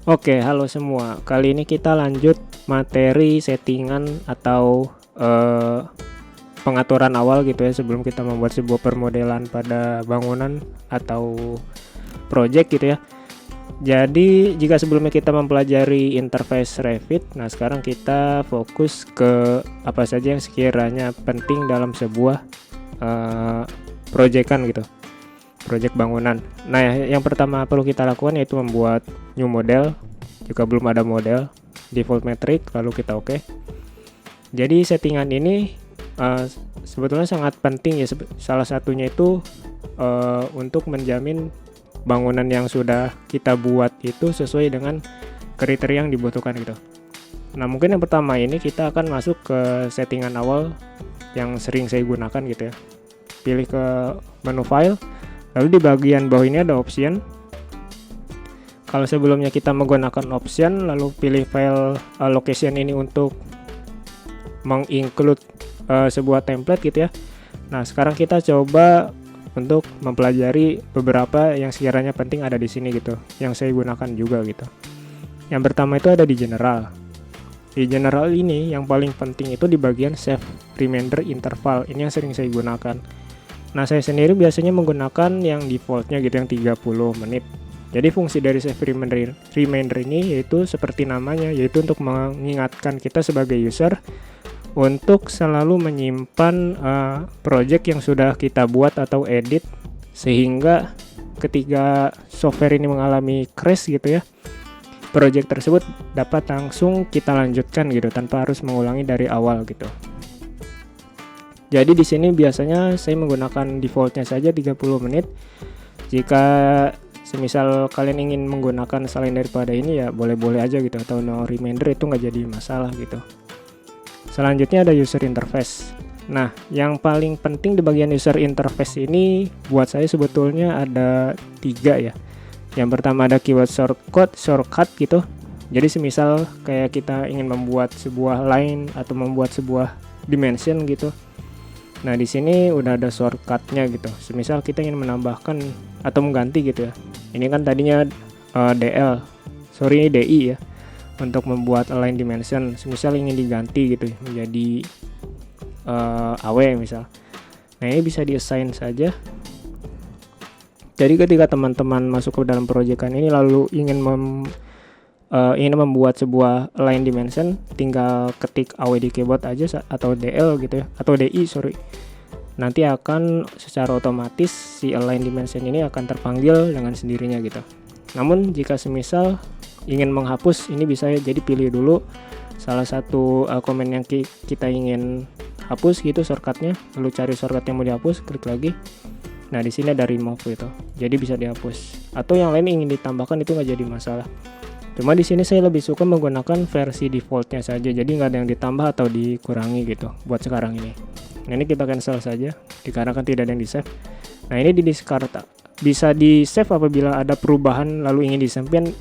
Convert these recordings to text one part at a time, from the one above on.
Oke, halo semua. Kali ini kita lanjut materi settingan atau pengaturan awal gitu ya sebelum kita membuat sebuah permodelan pada bangunan atau project gitu ya. Jadi jika sebelumnya kita mempelajari interface Revit, nah sekarang kita fokus ke apa saja yang sekiranya penting dalam sebuah proyekan gitu, proyek bangunan. Nah, yang pertama perlu kita lakukan yaitu membuat new model. Jika belum ada model, default metric, lalu kita oke. Jadi settingan ini sebetulnya sangat penting ya. Salah satunya itu untuk menjamin bangunan yang sudah kita buat itu sesuai dengan kriteria yang dibutuhkan gitu. Nah, mungkin yang pertama ini kita akan masuk ke settingan awal yang sering saya gunakan gitu ya. Pilih ke menu file, lalu di bagian bawah ini ada option. Kalau sebelumnya kita menggunakan option, lalu pilih file location ini untuk menginclude sebuah template gitu ya. Nah, sekarang kita coba untuk mempelajari beberapa yang sekiranya penting ada di sini gitu, yang saya gunakan juga gitu. Yang pertama itu ada di general. Di general ini yang paling penting itu di bagian save remainder interval. Ini yang sering saya gunakan. Nah, saya sendiri biasanya menggunakan yang defaultnya gitu, yang 30 menit. Jadi fungsi dari save remainder ini yaitu seperti namanya, yaitu untuk mengingatkan kita sebagai user untuk selalu menyimpan project yang sudah kita buat atau edit, sehingga ketika software ini mengalami crash gitu ya, project tersebut dapat langsung kita lanjutkan gitu tanpa harus mengulangi dari awal gitu. Jadi di sini biasanya saya menggunakan defaultnya saja 30 menit. Jika semisal kalian ingin menggunakan selain daripada ini ya boleh-boleh aja gitu, atau no remainder itu nggak jadi masalah gitu. Selanjutnya ada user interface. Nah, yang paling penting di bagian user interface ini buat saya sebetulnya ada 3 ya. Yang pertama ada keyword shortcut gitu. Jadi semisal kayak kita ingin membuat sebuah line atau membuat sebuah dimension gitu. Nah, di sini udah ada shortcutnya gitu. Semisal kita ingin menambahkan atau mengganti gitu ya. Ini kan tadinya DI ya. Untuk membuat align dimension, semisal ingin diganti gitu menjadi AW misal. Nah, ini bisa di-assign saja. Jadi ketika teman-teman masuk ke dalam proyekan ini lalu ingin membuat sebuah align dimension, tinggal ketik AW di keyboard aja atau DL gitu ya, atau DI sorry. Nanti akan secara otomatis si align dimension ini akan terpanggil dengan sendirinya gitu. Namun jika semisal ingin menghapus, ini bisa jadi pilih dulu salah satu komen yang kita ingin hapus gitu shortcutnya, lalu cari shortcut yang mau dihapus, klik lagi. Nah, di sini ada remove gitu, jadi bisa dihapus. Atau yang lain ingin ditambahkan itu nggak jadi masalah. Cuma di sini saya lebih suka menggunakan versi defaultnya saja, jadi nggak ada yang ditambah atau dikurangi gitu buat sekarang ini. Nah, ini kita cancel saja dikarenakan tidak ada yang di save. Nah, ini di discard, bisa di save apabila ada perubahan lalu ingin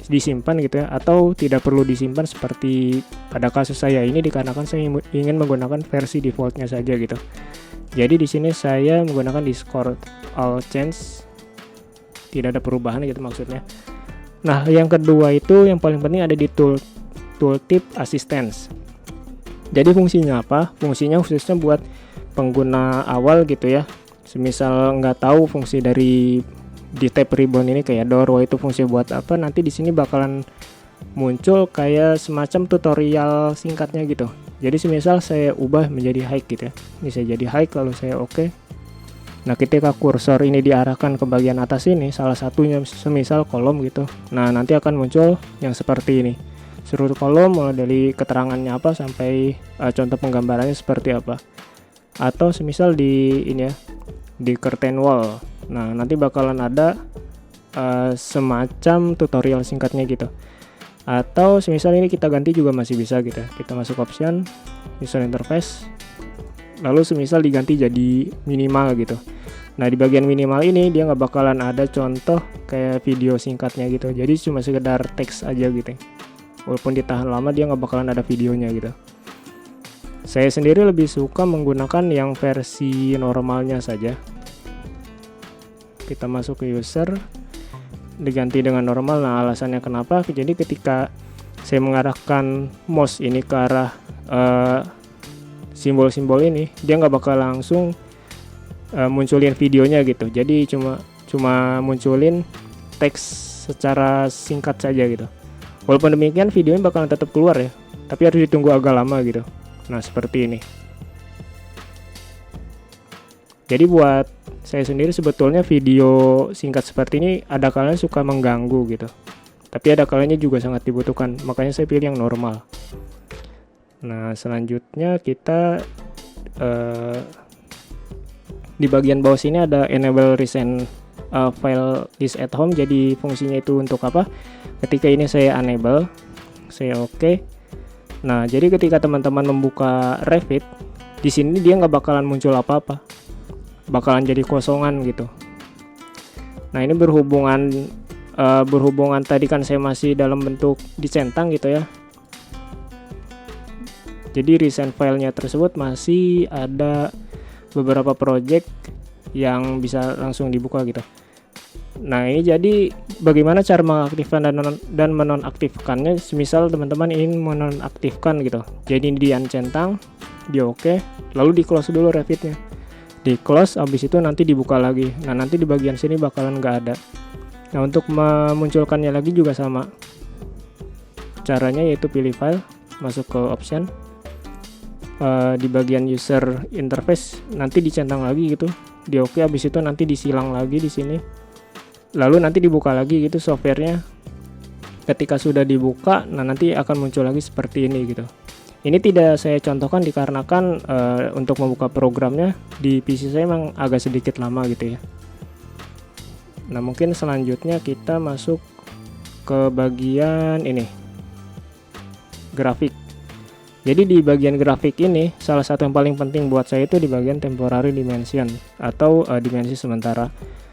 disimpan gitu ya, atau tidak perlu disimpan seperti pada kasus saya ini dikarenakan saya ingin menggunakan versi defaultnya saja gitu. Jadi di sini saya menggunakan discard all change, tidak ada perubahan gitu maksudnya. Nah, yang kedua itu yang paling penting ada di tooltip assistance. Jadi fungsinya apa? Fungsinya khususnya buat pengguna awal gitu ya. Semisal nggak tahu fungsi dari di tab ribbon ini kayak door itu fungsi buat apa, nanti di sini bakalan muncul kayak semacam tutorial singkatnya gitu. Jadi semisal saya ubah menjadi high gitu ya, ini saya jadi high lalu saya oke. Nah, ketika kursor ini diarahkan ke bagian atas ini, salah satunya semisal kolom gitu, nah nanti akan muncul yang seperti ini, seluruh kolom mulai dari keterangannya apa sampai contoh penggambarannya seperti apa. Atau semisal di ini ya, di curtain wall, nah nanti bakalan ada semacam tutorial singkatnya gitu. Atau semisal ini kita ganti juga masih bisa gitu, kita masuk option user interface, lalu semisal diganti jadi minimal gitu. Nah, di bagian minimal ini dia nggak bakalan ada contoh kayak video singkatnya gitu, jadi cuma sekedar teks aja gitu. Walaupun ditahan lama dia nggak bakalan ada videonya gitu. Saya sendiri lebih suka menggunakan yang versi normalnya saja. Kita masuk ke user, diganti dengan normal. Nah, alasannya kenapa? Jadi ketika saya mengarahkan mouse ini ke arah simbol-simbol ini, dia nggak bakal langsung munculin videonya gitu. Jadi cuma munculin teks secara singkat saja gitu. Walaupun demikian videonya bakalan tetap keluar ya, tapi harus ditunggu agak lama gitu. Nah, seperti ini. Jadi buat saya sendiri sebetulnya video singkat seperti ini ada kalanya suka mengganggu gitu. Tapi ada kalanya juga sangat dibutuhkan. Makanya saya pilih yang normal. Nah, selanjutnya kita di bagian bawah sini ada enable recent file list at home. Jadi fungsinya itu untuk apa? Ketika ini saya enable, saya oke. Nah, jadi ketika teman-teman membuka Revit, di sini dia nggak bakalan muncul apa-apa. Bakalan jadi kosongan gitu. Nah, ini berhubungan tadi kan saya masih dalam bentuk dicentang gitu ya. Jadi recent filenya tersebut masih ada beberapa project yang bisa langsung dibuka gitu. Nah, ini jadi bagaimana cara mengaktifkan dan menonaktifkannya. Semisal teman-teman ingin menonaktifkan gitu. Jadi di uncentang, di oke, lalu di close dulu Revitnya. Di close, habis itu nanti dibuka lagi. Nah, nanti di bagian sini bakalan nggak ada. Nah, untuk memunculkannya lagi juga sama caranya, yaitu pilih file, masuk ke option, di bagian user interface nanti dicentang lagi gitu, di oke, habis itu nanti disilang lagi di sini, lalu nanti dibuka lagi gitu softwarenya. Ketika sudah dibuka, nah nanti akan muncul lagi seperti ini gitu. Ini tidak saya contohkan dikarenakan untuk membuka programnya di PC saya memang agak sedikit lama gitu ya. Nah, mungkin selanjutnya kita masuk ke bagian ini, grafik. Jadi di bagian grafik ini salah satu yang paling penting buat saya itu di bagian temporary dimension atau dimensi sementara.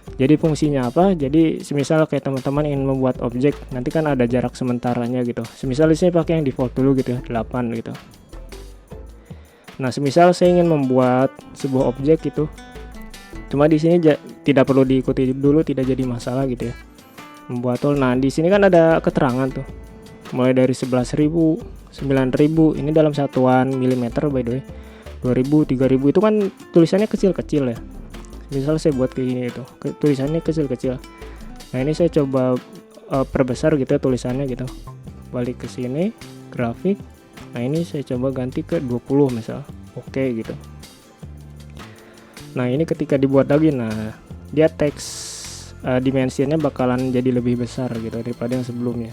Jadi fungsinya apa? Jadi semisal kayak teman-teman ingin membuat objek, nanti kan ada jarak sementaranya gitu. Semisal di sini pakai yang default dulu gitu ya, 8 gitu. Nah, semisal saya ingin membuat sebuah objek gitu. Cuma di sini tidak perlu diikuti dulu, tidak jadi masalah gitu ya. Membuat tool. Nah, di sini kan ada keterangan tuh. Mulai dari 11.000, 9.000, ini dalam satuan milimeter by the way. 2.000, 3.000 itu kan tulisannya kecil-kecil ya. Misal saya buat kayak gini itu, tulisannya kecil-kecil. Nah, ini saya coba perbesar gitu ya tulisannya gitu. Balik ke sini, grafik. Nah, ini saya coba ganti ke 20 misal. Oke gitu. Nah, ini ketika dibuat lagi, nah dia teks dimensinya bakalan jadi lebih besar gitu daripada yang sebelumnya.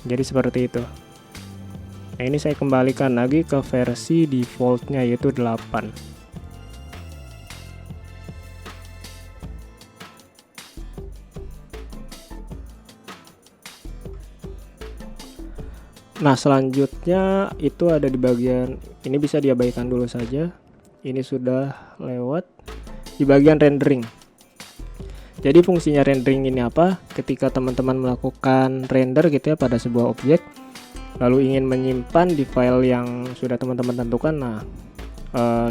Jadi seperti itu. Nah, ini saya kembalikan lagi ke versi defaultnya yaitu 8. Nah, selanjutnya itu ada di bagian ini, bisa diabaikan dulu saja. Ini sudah lewat di bagian rendering. Jadi fungsinya rendering ini apa? Ketika teman-teman melakukan render gitu ya pada sebuah objek, lalu ingin menyimpan di file yang sudah teman-teman tentukan. Nah,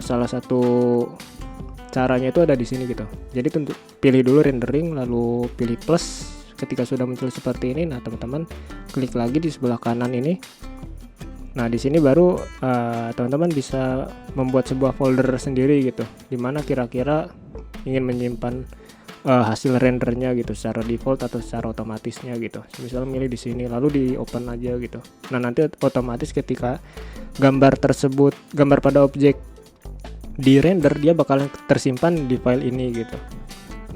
salah satu caranya itu ada di sini gitu. Jadi pilih dulu rendering, lalu pilih plus. Ketika sudah muncul seperti ini, nah teman-teman klik lagi di sebelah kanan ini. Nah, di sini baru teman-teman bisa membuat sebuah folder sendiri gitu, dimana kira-kira ingin menyimpan hasil rendernya gitu secara default atau secara otomatisnya gitu. Misalnya milih di sini lalu di open aja gitu. Nah, nanti otomatis ketika gambar pada objek di render, dia bakalan tersimpan di file ini gitu.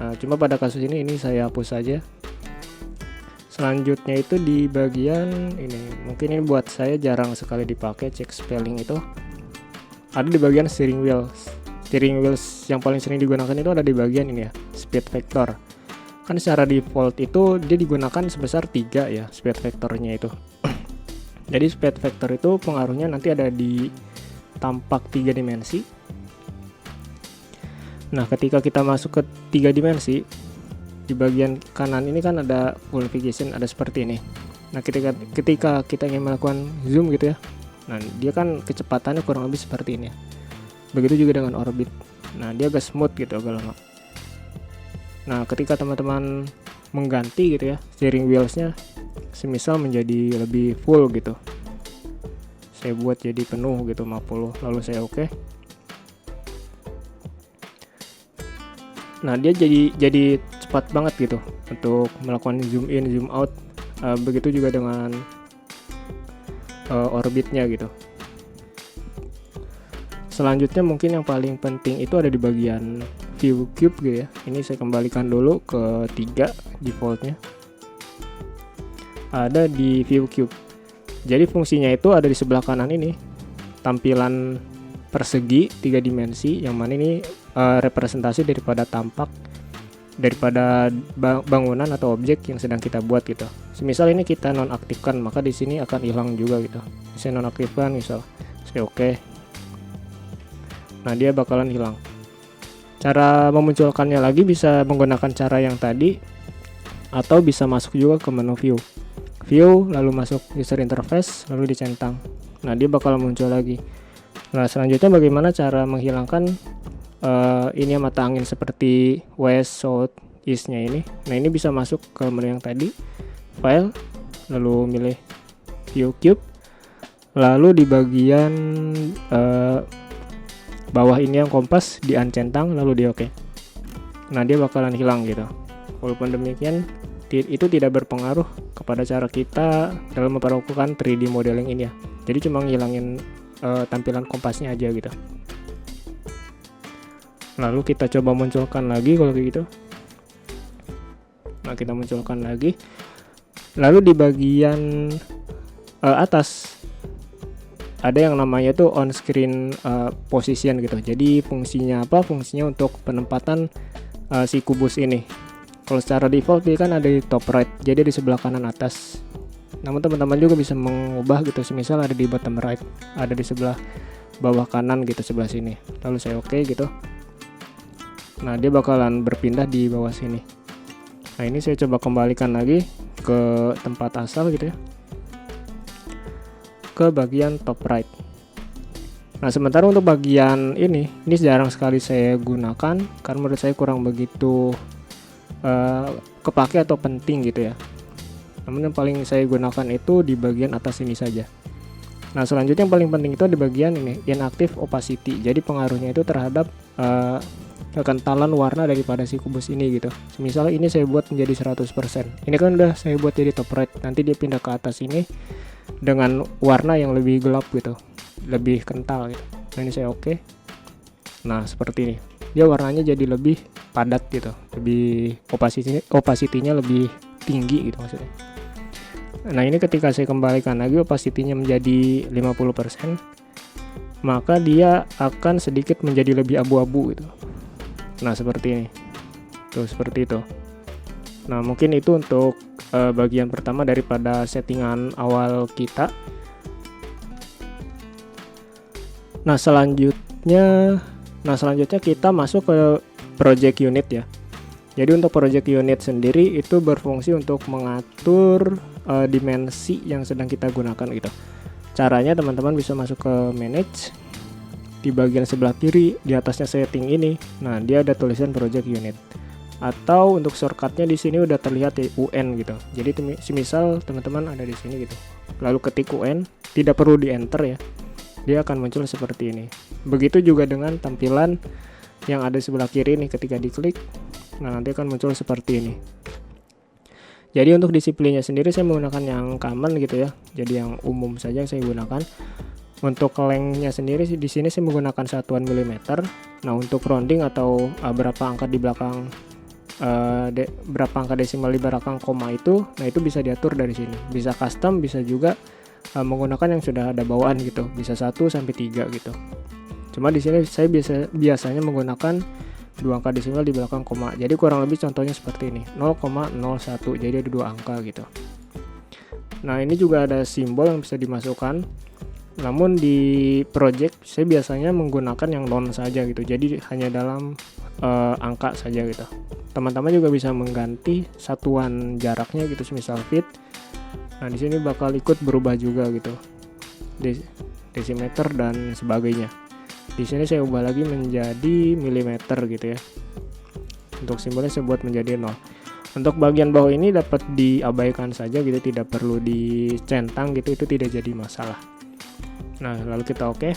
Nah, cuma pada kasus ini saya hapus saja. Selanjutnya itu di bagian ini, mungkin ini buat saya jarang sekali dipakai, cek spelling itu ada di bagian steering wheels yang paling sering digunakan itu ada di bagian ini ya, speed factor. Kan secara default itu dia digunakan sebesar 3 ya speed factornya itu. Jadi speed factor itu pengaruhnya nanti ada di tampak 3 dimensi. Nah, ketika kita masuk ke 3 dimensi, di bagian kanan ini kan ada full navigation, ada seperti ini. Nah, ketika kita ingin melakukan zoom gitu ya, nah dia kan kecepatannya kurang lebih seperti ini ya. Begitu juga dengan orbit. Nah, dia agak smooth gitu, agak lama. Nah, ketika teman-teman mengganti gitu ya steering wheelsnya, semisal menjadi lebih full gitu. Saya buat jadi penuh gitu 50, lalu saya oke. Nah, dia jadi cepat banget gitu untuk melakukan zoom in, zoom out. Begitu juga dengan orbitnya gitu. Selanjutnya mungkin yang paling penting itu ada di bagian view cube gitu ya. Ini saya kembalikan dulu ke 3 defaultnya. Ada di view cube. Jadi fungsinya itu ada di sebelah kanan ini. Tampilan persegi 3 dimensi, yang mana ini representasi daripada tampak daripada bangunan atau objek yang sedang kita buat gitu. Semisal ini kita nonaktifkan, maka di sini akan hilang juga gitu. Saya nonaktifkan, misal saya oke. Nah, dia bakalan hilang. Cara memunculkannya lagi bisa menggunakan cara yang tadi, atau bisa masuk juga ke menu view. View, lalu masuk user interface, lalu dicentang. Nah, dia bakalan muncul lagi. Nah, selanjutnya bagaimana cara menghilangkan ini mata angin seperti west, south, east-nya ini. Nah, ini bisa masuk ke menu yang tadi, file, lalu milih view cube, lalu di bagian bawah ini yang kompas di uncentang, lalu di oke. Nah, dia bakalan hilang gitu. Walaupun demikian, itu tidak berpengaruh kepada cara kita dalam memperlakukan 3D modeling ini ya. Jadi cuma ngilangin tampilan kompasnya aja gitu. Lalu kita coba munculkan lagi kalau kayak gitu. Nah, kita munculkan lagi. Lalu di bagian atas ada yang namanya tuh on screen position gitu. Jadi fungsinya apa? Fungsinya untuk penempatan si kubus ini. Kalau secara default dia kan ada di top right, jadi di sebelah kanan atas. Namun teman-teman juga bisa mengubah gitu. Semisal ada di bottom right, ada di sebelah bawah kanan gitu, sebelah sini. Lalu saya oke gitu. Nah, dia bakalan berpindah di bawah sini. Nah, ini saya coba kembalikan lagi ke tempat asal gitu ya, ke bagian top right. Nah, sementara untuk bagian ini jarang sekali saya gunakan karena menurut saya kurang begitu kepake atau penting gitu ya. Namun yang paling saya gunakan itu di bagian atas ini saja. Nah, selanjutnya yang paling penting itu di bagian ini, inactive opacity. Jadi pengaruhnya itu terhadap kekentalan warna daripada si kubus ini gitu. Misalnya ini saya buat menjadi 100%. Ini kan udah saya buat jadi top right. Nanti dia pindah ke atas ini dengan warna yang lebih gelap gitu, lebih kental gitu. Nah, ini saya oke. Nah, seperti ini. Dia warnanya jadi lebih padat gitu, lebih opacity-nya lebih tinggi gitu maksudnya. Nah, ini ketika saya kembalikan lagi opacity-nya menjadi 50%, maka dia akan sedikit menjadi lebih abu-abu gitu. Nah, seperti ini. Tuh, seperti itu. Nah, mungkin itu untuk bagian pertama daripada settingan awal kita. Nah, selanjutnya kita masuk ke project unit ya. Jadi untuk project unit sendiri itu berfungsi untuk mengatur dimensi yang sedang kita gunakan gitu. Caranya teman-teman bisa masuk ke manage, di bagian sebelah kiri di atasnya setting ini. Nah, dia ada tulisan project unit. Atau untuk shortcutnya di sini udah terlihat ya, UN gitu. Jadi semisal teman-teman ada di sini gitu, lalu ketik UN, tidak perlu di enter ya, dia akan muncul seperti ini. Begitu juga dengan tampilan yang ada di sebelah kiri nih, ketika diklik, nah nanti akan muncul seperti ini. Jadi untuk disiplinnya sendiri saya menggunakan yang common gitu ya, jadi yang umum saja yang saya gunakan. Untuk lengthnya sendiri di sini saya menggunakan satuan milimeter. Nah, untuk rounding atau berapa angka di belakang berapa angka desimal di belakang koma itu, nah itu bisa diatur dari sini. Bisa custom, bisa juga menggunakan yang sudah ada bawaan gitu, bisa 1 sampai 3 gitu. Cuma di sini saya biasanya menggunakan 2 angka desimal di belakang koma. Jadi kurang lebih contohnya seperti ini, 0,01. Jadi ada 2 angka gitu. Nah, ini juga ada simbol yang bisa dimasukkan. Namun di project saya biasanya menggunakan yang non saja gitu. Jadi hanya dalam angka saja gitu. Teman-teman juga bisa mengganti satuan jaraknya gitu, misal feet. Nah, di sini bakal ikut berubah juga gitu, desimeter dan sebagainya. Di sini saya ubah lagi menjadi milimeter gitu ya. Untuk simbolnya saya buat menjadi 0. Untuk bagian bawah ini dapat diabaikan saja gitu, tidak perlu dicentang gitu, itu tidak jadi masalah. Nah, lalu kita oke.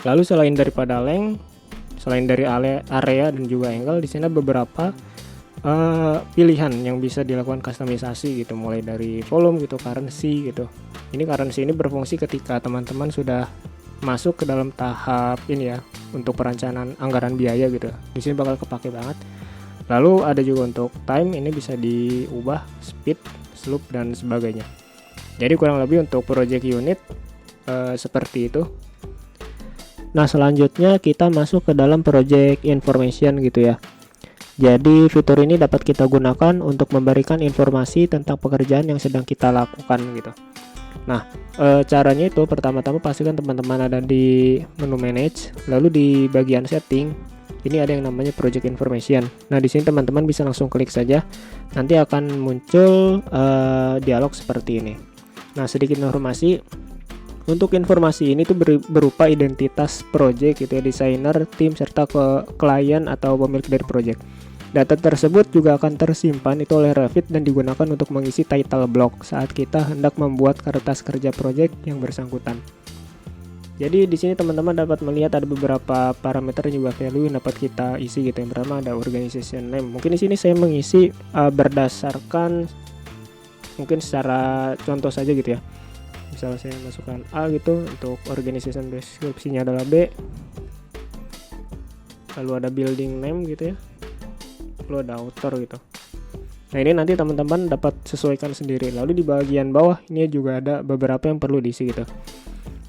Lalu selain daripada length, selain dari area dan juga angle, di sini ada beberapa pilihan yang bisa dilakukan kustomisasi gitu, mulai dari volume gitu, currency gitu. Ini currency ini berfungsi ketika teman-teman sudah masuk ke dalam tahap ini ya, untuk perencanaan anggaran biaya gitu. Di sini bakal kepake banget. Lalu ada juga untuk time, ini bisa diubah speed, slope dan sebagainya. Jadi kurang lebih untuk project unit seperti itu. Nah, selanjutnya kita masuk ke dalam project information gitu ya. Jadi fitur ini dapat kita gunakan untuk memberikan informasi tentang pekerjaan yang sedang kita lakukan gitu. Nah, caranya itu pertama-tama pastikan teman-teman ada di menu manage, lalu di bagian setting ini ada yang namanya project information. Nah, di sini teman-teman bisa langsung klik saja. Nanti akan muncul dialog seperti ini. Nah, sedikit informasi. Untuk informasi ini tuh berupa identitas project gitu ya, desainer, tim serta ke klien atau pemilik dari project. Data tersebut juga akan tersimpan itu oleh Revit dan digunakan untuk mengisi title block saat kita hendak membuat kertas kerja project yang bersangkutan. Jadi di sini teman-teman dapat melihat ada beberapa parameter juga value yang dapat kita isi gitu. Yang pertama ada organization name. Mungkin di sini saya mengisi berdasarkan mungkin secara contoh saja gitu ya. Misalnya saya masukkan A gitu, untuk organization deskripsinya adalah B. Lalu ada building name gitu ya. Lalu ada author gitu. Nah, ini nanti teman-teman dapat sesuaikan sendiri. Lalu di bagian bawah ini juga ada beberapa yang perlu diisi gitu.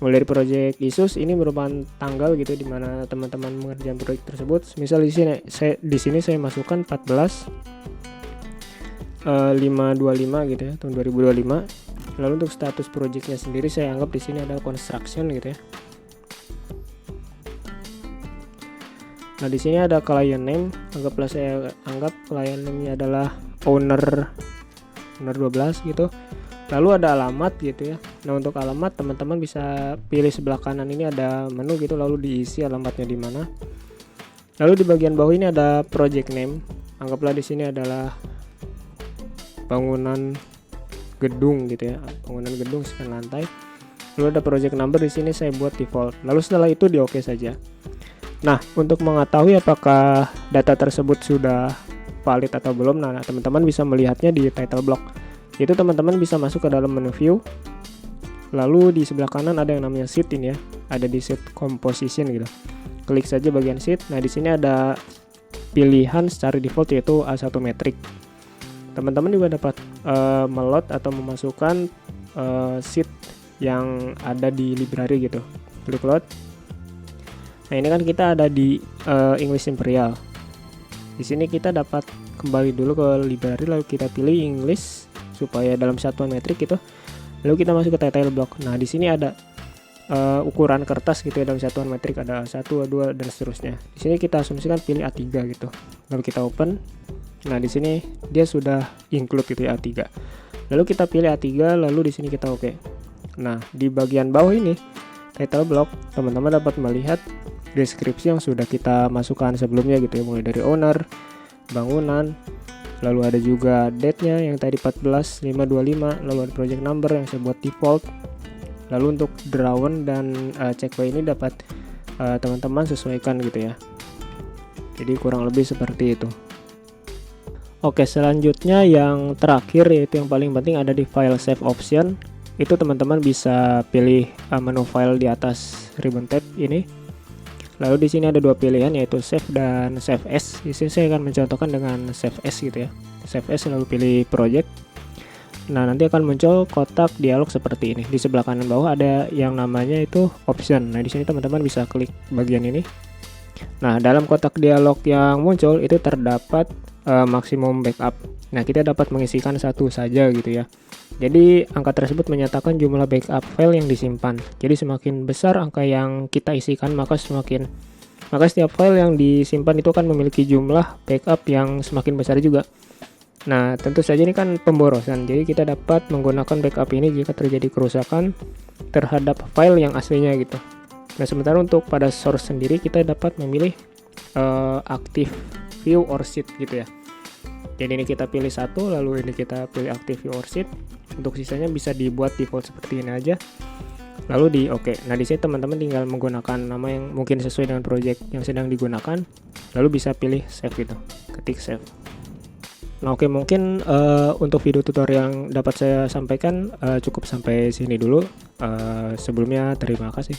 Mulai dari project issues, ini merupakan tanggal gitu di mana teman-teman mengerjakan proyek tersebut. Misal di sini saya masukkan 14/5/25 gitu ya, tahun 2025. Lalu untuk status projectnya sendiri saya anggap di sini ada construction gitu ya. Nah, di sini ada client name, saya anggap client name-nya adalah owner 12 gitu. Lalu ada alamat gitu ya. Nah, untuk alamat teman-teman bisa pilih sebelah kanan ini ada menu gitu, lalu diisi alamatnya di mana. Lalu di bagian bawah ini ada project name. Anggaplah di sini adalah bangunan gedung gitu ya. Bangunan gedung sekian lantai. Lalu ada project number, di sini saya buat default. Lalu setelah itu di oke saja. Nah, untuk mengetahui apakah data tersebut sudah valid atau belum, nah teman-teman bisa melihatnya di title block. Itu teman-teman bisa masuk ke dalam menu view. Lalu di sebelah kanan ada yang namanya sheet ini ya. Ada di sheet composition gitu. Klik saja bagian sheet. Nah, di sini ada pilihan secara default yaitu A1 metric. Teman-teman juga dapat meload atau memasukkan sheet yang ada di library gitu. Klik load. Nah, ini kan kita ada di English Imperial. Di sini kita dapat kembali dulu ke library, lalu kita pilih English supaya dalam satuan metrik gitu. Lalu kita masuk ke title block. Nah, di sini ada ukuran kertas gitu ya, dalam satuan metrik ada 1, 2 dan seterusnya. Di sini kita asumsikan pilih A3 gitu. Lalu kita open. Nah, di sini dia sudah include gitu ya, A3. Lalu kita pilih A3, lalu di sini kita oke. Nah, di bagian bawah ini title block, teman-teman dapat melihat deskripsi yang sudah kita masukkan sebelumnya gitu ya, mulai dari owner, bangunan, lalu ada juga date-nya yang tadi 14/5/25, lalu ada project number yang saya buat default. Lalu untuk drawn dan checkbox ini dapat teman-teman sesuaikan gitu ya. Jadi kurang lebih seperti itu. Oke, selanjutnya yang terakhir yaitu yang paling penting ada di file save option. Itu teman-teman bisa pilih menu file di atas ribbon tab ini. Lalu di sini ada dua pilihan yaitu save dan save as. Di sini saya akan mencontohkan dengan save as gitu ya. Save as lalu pilih project. Nah, nanti akan muncul kotak dialog seperti ini. Di sebelah kanan bawah ada yang namanya itu option. Nah, di sini teman-teman bisa klik bagian ini. Nah, dalam kotak dialog yang muncul itu terdapat maksimum backup. Nah, kita dapat mengisikan satu saja gitu ya. Jadi angka tersebut menyatakan jumlah backup file yang disimpan. Jadi semakin besar angka yang kita isikan, maka setiap file yang disimpan itu akan memiliki jumlah backup yang semakin besar juga. Nah, tentu saja ini kan pemborosan. Jadi kita dapat menggunakan backup ini jika terjadi kerusakan terhadap file yang aslinya gitu. Nah, sementara untuk pada source sendiri kita dapat memilih active view or sheet gitu ya. Jadi ini kita pilih satu, lalu ini kita pilih active your sheet. Untuk sisanya bisa dibuat default seperti ini aja. Lalu di oke. Nah, di sini teman-teman tinggal menggunakan nama yang mungkin sesuai dengan project yang sedang digunakan. Lalu bisa pilih save gitu. Ketik save. Nah, oke, mungkin untuk video tutorial yang dapat saya sampaikan cukup sampai sini dulu. Sebelumnya terima kasih.